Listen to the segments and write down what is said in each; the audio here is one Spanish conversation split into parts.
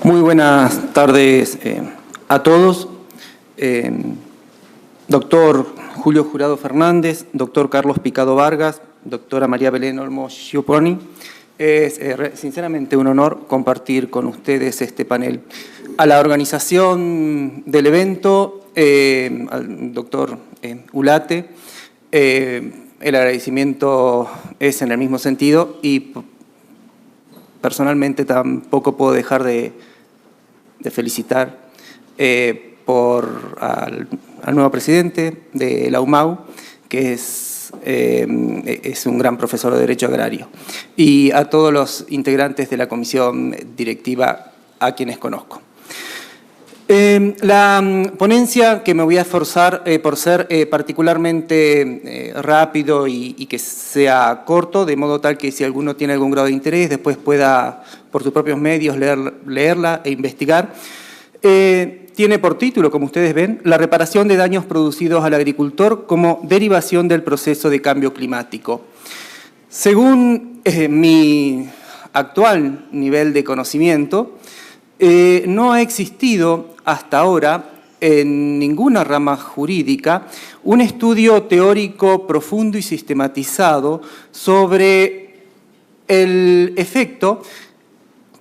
Muy buenas tardes a todos. Doctor Julio Jurado Fernández, doctor Carlos Picado Vargas, doctora María Belén Olmo Schioponi. Es sinceramente un honor compartir con ustedes este panel. A la organización del evento, al doctor Ulate, el agradecimiento es en el mismo sentido y personalmente tampoco puedo dejar de felicitar al nuevo presidente de la UMAU, que es un gran profesor de Derecho Agrario, y a todos los integrantes de la comisión directiva a quienes conozco. La ponencia, que me voy a esforzar por ser particularmente rápido y que sea corto, de modo tal que si alguno tiene algún grado de interés, después pueda, por sus propios medios, leerla e investigar. Tiene por título, como ustedes ven, la reparación de daños producidos al agricultor como derivación del proceso de cambio climático. Según mi actual nivel de conocimiento, no ha existido hasta ahora en ninguna rama jurídica un estudio teórico profundo y sistematizado sobre el efecto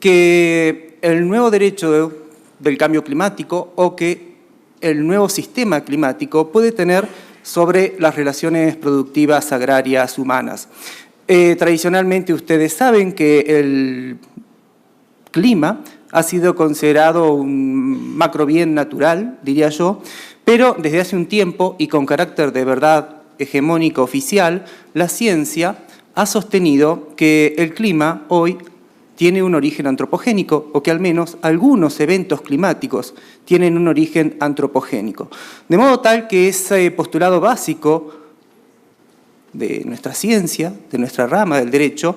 que el nuevo derecho del cambio climático o que el nuevo sistema climático puede tener sobre las relaciones productivas agrarias humanas. Tradicionalmente ustedes saben que el clima ha sido considerado un macrobién natural, diría yo, pero desde hace un tiempo y con carácter de verdad hegemónica oficial, la ciencia ha sostenido que el clima hoy tiene un origen antropogénico, o que al menos algunos eventos climáticos tienen un origen antropogénico. De modo tal que ese postulado básico de nuestra ciencia, de nuestra rama del derecho,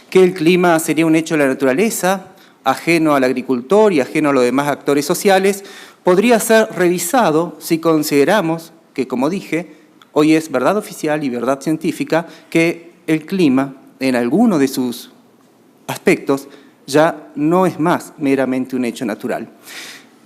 que el clima sería un hecho de la naturaleza, ajeno al agricultor y ajeno a los demás actores sociales, podría ser revisado si consideramos que, como dije, hoy es verdad oficial y verdad científica que el clima, en alguno de sus aspectos, ya no es más meramente un hecho natural.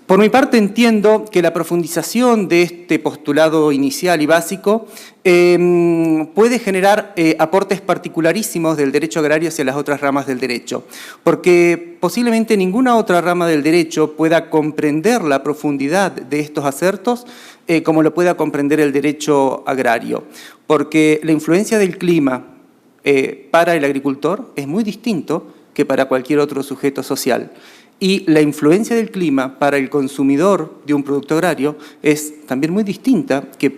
Por mi parte, entiendo que la profundización de este postulado inicial y básico puede generar aportes particularísimos del derecho agrario hacia las otras ramas del derecho, porque posiblemente ninguna otra rama del derecho pueda comprender la profundidad de estos acertos como lo pueda comprender el derecho agrario, porque la influencia del clima para el agricultor es muy distinto que para cualquier otro sujeto social. Y la influencia del clima para el consumidor de un producto agrario es también muy distinta que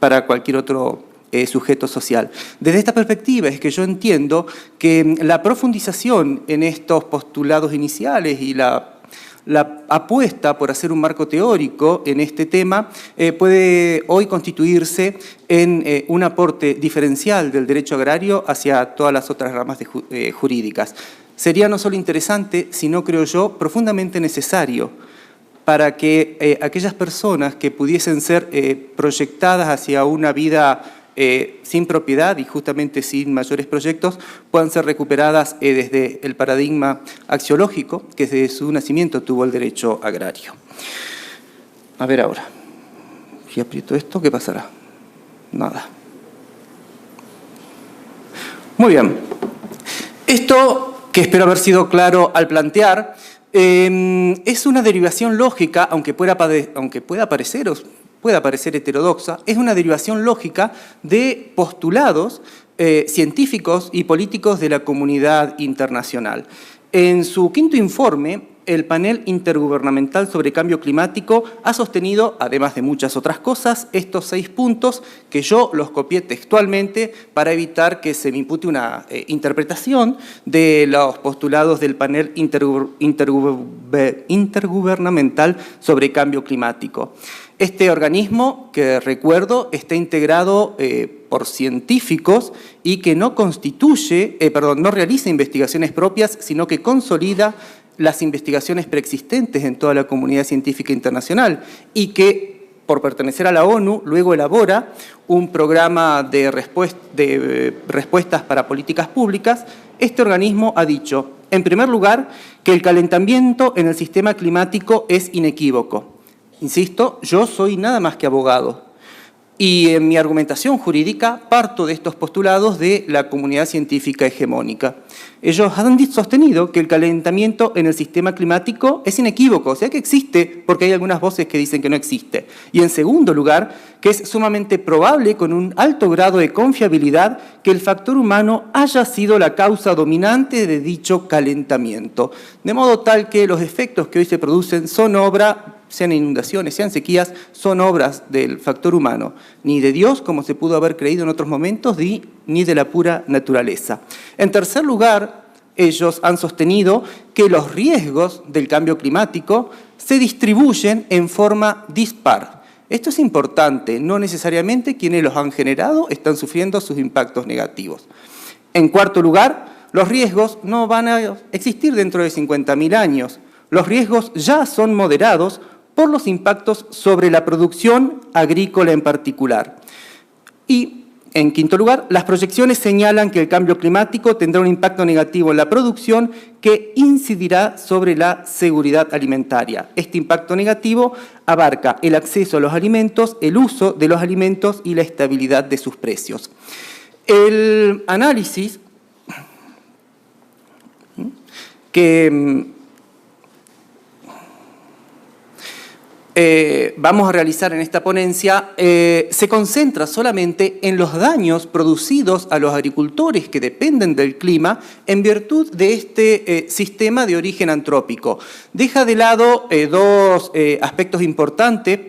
para cualquier otro sujeto social. Desde esta perspectiva es que yo entiendo que la profundización en estos postulados iniciales y la apuesta por hacer un marco teórico en este tema puede hoy constituirse en un aporte diferencial del derecho agrario hacia todas las otras ramas jurídicas. Sería no solo interesante, sino, creo yo, profundamente necesario para que aquellas personas que pudiesen ser proyectadas hacia una vida sin propiedad y justamente sin mayores proyectos puedan ser recuperadas desde el paradigma axiológico que desde su nacimiento tuvo el derecho agrario. A ver ahora, si aprieto esto, ¿qué pasará? Nada. Muy bien. Esto, que espero haber sido claro al plantear, es una derivación lógica, aunque pueda parecer heterodoxa, es una derivación lógica de postulados científicos y políticos de la comunidad internacional. En su quinto informe, el panel intergubernamental sobre cambio climático ha sostenido, además de muchas otras cosas, estos 6 puntos que yo los copié textualmente para evitar que se me impute una interpretación de los postulados del panel intergubernamental sobre cambio climático. Este organismo, que recuerdo, está integrado por científicos y que no realiza investigaciones propias, sino que consolida las investigaciones preexistentes en toda la comunidad científica internacional y que, por pertenecer a la ONU, luego elabora un programa de respuestas para políticas públicas. Este organismo ha dicho, En primer lugar, que el calentamiento en el sistema climático es inequívoco. Insisto, yo soy nada más que abogado. Y en mi argumentación jurídica parto de estos postulados de la comunidad científica hegemónica. Ellos han sostenido que el calentamiento en el sistema climático es inequívoco, o sea que existe, porque hay algunas voces que dicen que no existe. Y en segundo lugar, que es sumamente probable, con un alto grado de confiabilidad, que el factor humano haya sido la causa dominante de dicho calentamiento. De modo tal que los efectos que hoy se producen son obra, sean inundaciones, sean sequías, son obras del factor humano, ni de Dios, como se pudo haber creído en otros momentos, ni de la pura naturaleza. En tercer lugar, ellos han sostenido que los riesgos del cambio climático se distribuyen en forma dispar. Esto es importante, no necesariamente quienes los han generado están sufriendo sus impactos negativos. En cuarto lugar, los riesgos no van a existir dentro de 50.000 años. Los riesgos ya son moderados por los impactos sobre la producción agrícola en particular. Y, en quinto lugar, las proyecciones señalan que el cambio climático tendrá un impacto negativo en la producción que incidirá sobre la seguridad alimentaria. Este impacto negativo abarca el acceso a los alimentos, el uso de los alimentos y la estabilidad de sus precios. El análisis que vamos a realizar en esta ponencia se concentra solamente en los daños producidos a los agricultores que dependen del clima en virtud de este sistema de origen antrópico. Deja de lado dos aspectos importantes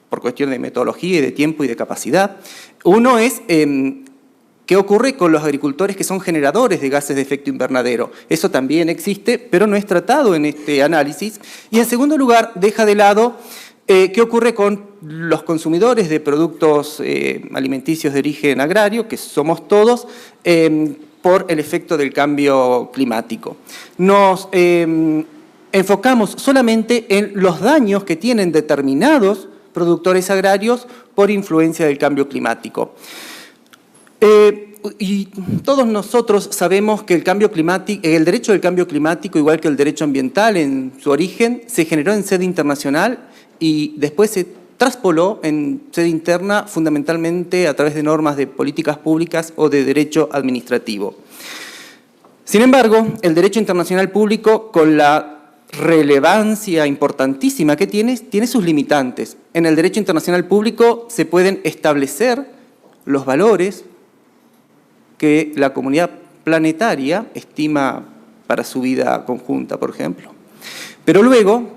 por cuestión de metodología y de tiempo y de capacidad. Uno es ¿qué ocurre con los agricultores que son generadores de gases de efecto invernadero? Eso también existe, pero no es tratado en este análisis. Y en segundo lugar, deja de lado ¿qué ocurre con los consumidores de productos alimenticios de origen agrario, que somos todos, por el efecto del cambio climático? Nos enfocamos solamente en los daños que tienen determinados productores agrarios por influencia del cambio climático. Y todos nosotros sabemos que el derecho del cambio climático, igual que el derecho ambiental en su origen, se generó en sede internacional y después se traspoló en sede interna fundamentalmente a través de normas de políticas públicas o de derecho administrativo. Sin embargo, el derecho internacional público, con la relevancia importantísima que tiene sus limitantes. En el derecho internacional público se pueden establecer los valores que la comunidad planetaria estima para su vida conjunta, por ejemplo. Pero luego,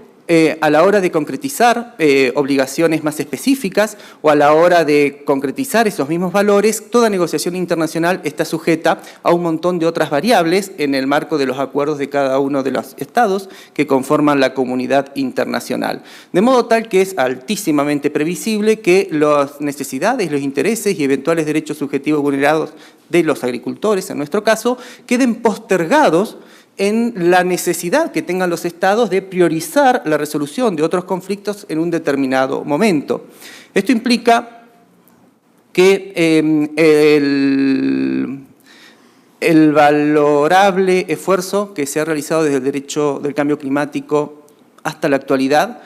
a la hora de concretizar obligaciones más específicas o a la hora de concretizar esos mismos valores, toda negociación internacional está sujeta a un montón de otras variables en el marco de los acuerdos de cada uno de los estados que conforman la comunidad internacional. De modo tal que es altísimamente previsible que las necesidades, los intereses y eventuales derechos subjetivos vulnerados de los agricultores, en nuestro caso, queden postergados en la necesidad que tengan los estados de priorizar la resolución de otros conflictos en un determinado momento. Esto implica que el valorable esfuerzo que se ha realizado desde el derecho del cambio climático hasta la actualidad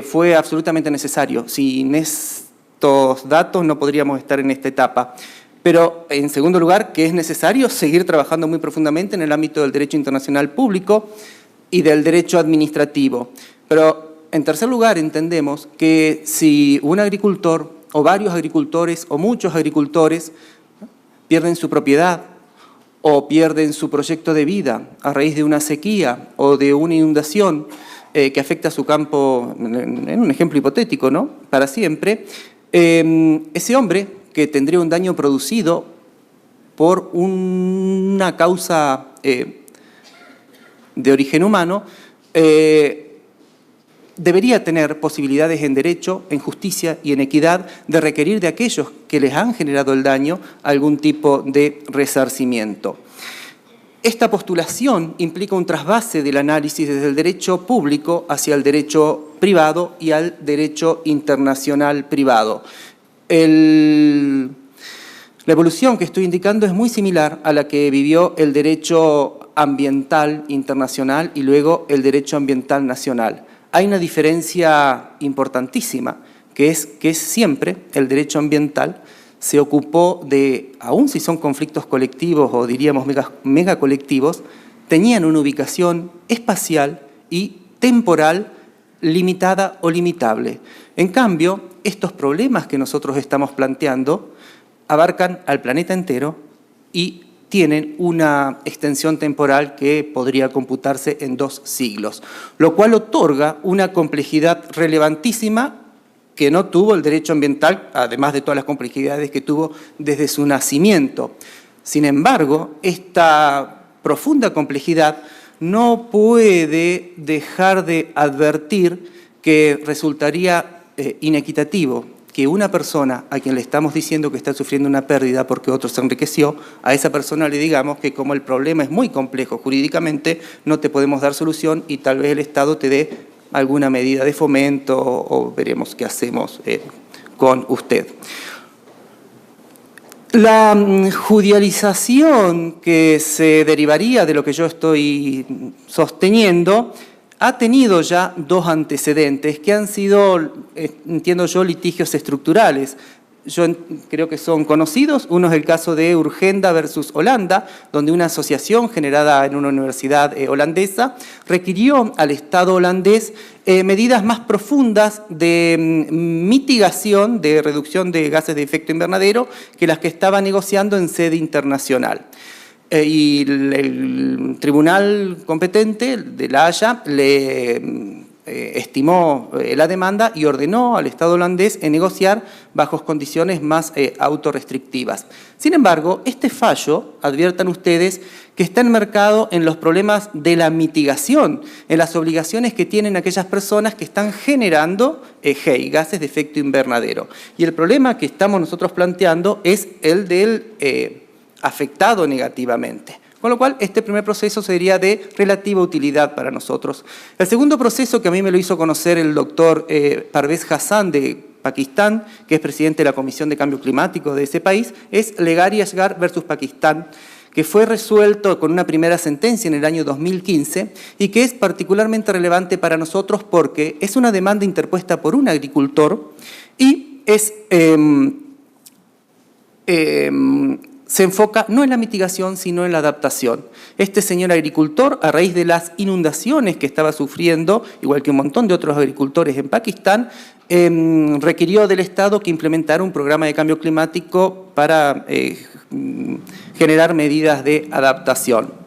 fue absolutamente necesario. Sin estos datos no podríamos estar en esta etapa. Pero, en segundo lugar, que es necesario seguir trabajando muy profundamente en el ámbito del derecho internacional público y del derecho administrativo. Pero, en tercer lugar, entendemos que si un agricultor, o varios agricultores, o muchos agricultores, pierden su propiedad o pierden su proyecto de vida a raíz de una sequía o de una inundación que afecta a su campo, en un ejemplo hipotético, ¿no?, para siempre, ese hombre que tendría un daño producido por una causa de origen humano, debería tener posibilidades en derecho, en justicia y en equidad de requerir de aquellos que les han generado el daño algún tipo de resarcimiento. Esta postulación implica un trasvase del análisis desde el derecho público hacia el derecho privado y al derecho internacional privado. La evolución que estoy indicando es muy similar a la que vivió el derecho ambiental internacional y luego el derecho ambiental nacional. Hay una diferencia importantísima, que es que siempre el derecho ambiental se ocupó de, aun si son conflictos colectivos o diríamos megacolectivos, tenían una ubicación espacial y temporal limitada o limitable. En cambio, estos problemas que nosotros estamos planteando abarcan al planeta entero y tienen una extensión temporal que podría computarse en 2 siglos, lo cual otorga una complejidad relevantísima que no tuvo el derecho ambiental, además de todas las complejidades que tuvo desde su nacimiento. Sin embargo, esta profunda complejidad no puede dejar de advertir que resultaría inequitativo que una persona a quien le estamos diciendo que está sufriendo una pérdida porque otro se enriqueció, a esa persona le digamos que como el problema es muy complejo jurídicamente, no te podemos dar solución y tal vez el Estado te dé alguna medida de fomento o veremos qué hacemos con usted. La judicialización que se derivaría de lo que yo estoy sosteniendo ha tenido ya 2 antecedentes que han sido, entiendo yo, litigios estructurales. Yo creo que son conocidos. Uno es el caso de Urgenda versus Holanda, donde una asociación generada en una universidad holandesa requirió al Estado holandés medidas más profundas de mitigación, de reducción de gases de efecto invernadero que las que estaba negociando en sede internacional. Y el tribunal competente de La Haya le estimó la demanda y ordenó al Estado holandés negociar bajo condiciones más autorrestrictivas. Sin embargo, este fallo, adviertan ustedes, que está enmarcado en los problemas de la mitigación, en las obligaciones que tienen aquellas personas que están generando GEI, gases de efecto invernadero. Y el problema que estamos nosotros planteando es el del afectado negativamente. Con lo cual, este primer proceso sería de relativa utilidad para nosotros. El segundo proceso, que a mí me lo hizo conocer el doctor Parvez Hassan de Pakistán, que es presidente de la Comisión de Cambio Climático de ese país, es Legari Asghar versus Pakistán, que fue resuelto con una primera sentencia en el año 2015 y que es particularmente relevante para nosotros porque es una demanda interpuesta por un agricultor y es se enfoca no en la mitigación, sino en la adaptación. Este señor agricultor, a raíz de las inundaciones que estaba sufriendo, igual que un montón de otros agricultores en Pakistán, requirió del Estado que implementara un programa de cambio climático para generar medidas de adaptación.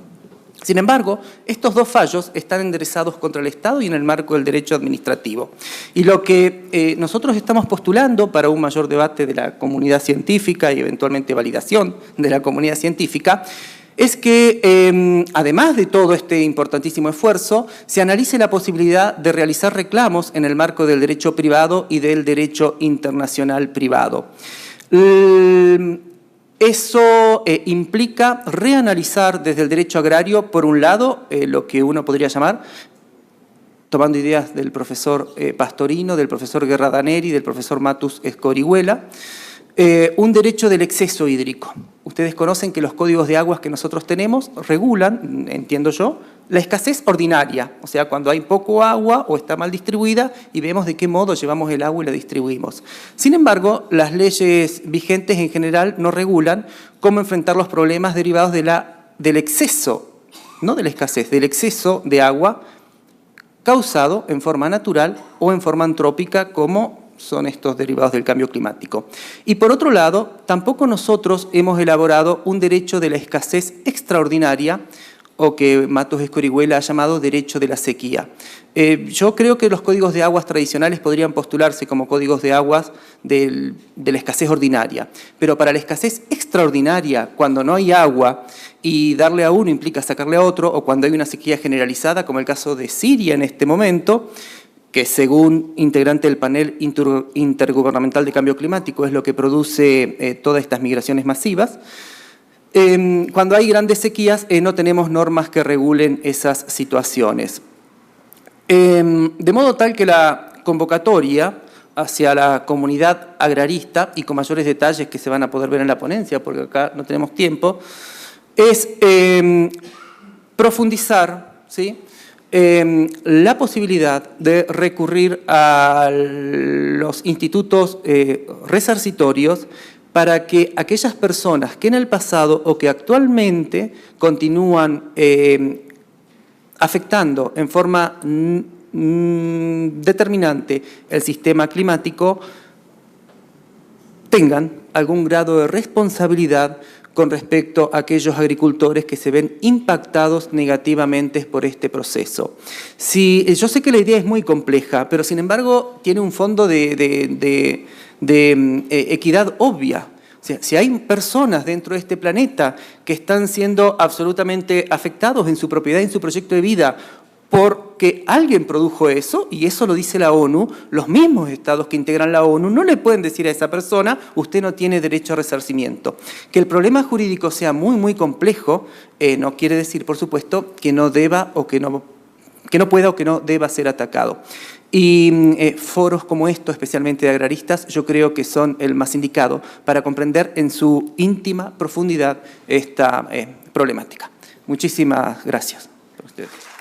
Sin embargo, estos 2 fallos están enderezados contra el Estado y en el marco del derecho administrativo. Y lo que nosotros estamos postulando para un mayor debate de la comunidad científica y eventualmente validación de la comunidad científica es que, además de todo este importantísimo esfuerzo, se analice la posibilidad de realizar reclamos en el marco del derecho privado y del derecho internacional privado. Eso implica reanalizar desde el derecho agrario, por un lado, lo que uno podría llamar, tomando ideas del profesor Pastorino, del profesor Guerradaneri, del profesor Matus Escorihuela, un derecho del exceso hídrico. Ustedes conocen que los códigos de aguas que nosotros tenemos regulan, entiendo yo, la escasez ordinaria, o sea, cuando hay poco agua o está mal distribuida y vemos de qué modo llevamos el agua y la distribuimos. Sin embargo, las leyes vigentes en general no regulan cómo enfrentar los problemas derivados del exceso, no de la escasez, del exceso de agua causado en forma natural o en forma antrópica como son estos derivados del cambio climático. Y por otro lado, tampoco nosotros hemos elaborado un derecho de la escasez extraordinaria o que Matus Escorihuela ha llamado derecho de la sequía. Yo creo que los códigos de aguas tradicionales podrían postularse como códigos de aguas de la escasez ordinaria, pero para la escasez extraordinaria, cuando no hay agua y darle a uno implica sacarle a otro, o cuando hay una sequía generalizada, como el caso de Siria en este momento, que según integrante del panel intergubernamental de cambio climático es lo que produce todas estas migraciones masivas. Cuando hay grandes sequías no tenemos normas que regulen esas situaciones. De modo tal que la convocatoria hacia la comunidad agrarista, y con mayores detalles que se van a poder ver en la ponencia, porque acá no tenemos tiempo, es profundizar, ¿sí?, la posibilidad de recurrir a los institutos resarcitorios para que aquellas personas que en el pasado o que actualmente continúan afectando en forma determinante el sistema climático tengan algún grado de responsabilidad con respecto a aquellos agricultores que se ven impactados negativamente por este proceso. Yo sé que la idea es muy compleja, pero sin embargo tiene un fondo de equidad obvia. O sea, si hay personas dentro de este planeta que están siendo absolutamente afectados en su propiedad, en su proyecto de vida, porque alguien produjo eso, y eso lo dice la ONU, los mismos estados que integran la ONU no le pueden decir a esa persona, usted no tiene derecho a resarcimiento. Que el problema jurídico sea muy complejo, no quiere decir, por supuesto, que no deba o que no pueda o que no deba ser atacado. Y foros como estos, especialmente de agraristas, yo creo que son el más indicado para comprender en su íntima profundidad esta problemática. Muchísimas gracias a ustedes.